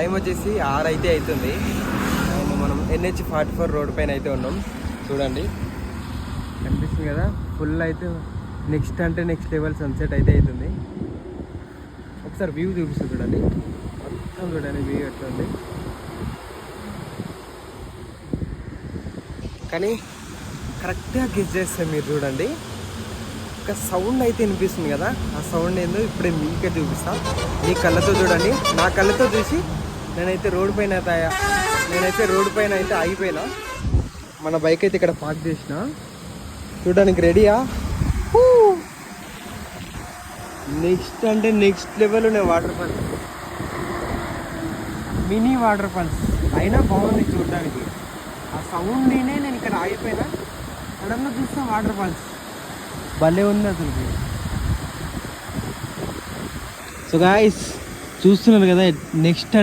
Time వచ్చేసి 6 అయితే అవుతుంది. అండ్ మనం NH44 రోడ్ పైన అయితే ఉన్నాం. చూడండి కనిపిస్తుంది కదా, ఫుల్ అయితే నెక్స్ట్ లెవెల్ సన్సెట్ అయితే అవుతుంది. ఒకసారి వ్యూ చూపిస్తుంది చూడండి, మొత్తం చూడండి వ్యూ ఎట్లా ఉంది. కానీ కరెక్ట్గా గెస్ చేస్తే మీరు చూడండి, ఒక సౌండ్ అయితే వినిపిస్తుంది కదా, ఆ సౌండ్ ఏందో ఇప్పుడే మీకే చూపిస్తా. మీ కళ్ళతో చూడండి, నా కళ్ళతో చూసి నేనైతే రోడ్డు పైన అయితే ఆగిపోయినా. మన బైక్ అయితే ఇక్కడ పార్క్ చేసిన, చూడడానికి రెడీయా? నెక్స్ట్ లెవెల్ ఉన్నాయి water falls, mini water falls అయినా బాగుంది చూడడానికి. ఆ సౌండ్నే నేను ఇక్కడ ఆగిపోయినా, సడన్గా చూస్తా వాటర్ ఫాల్స్ భలే ఉంది అసలు. సో గాయ్స్ చూస్తున్నారు కదా, నెక్స్ట్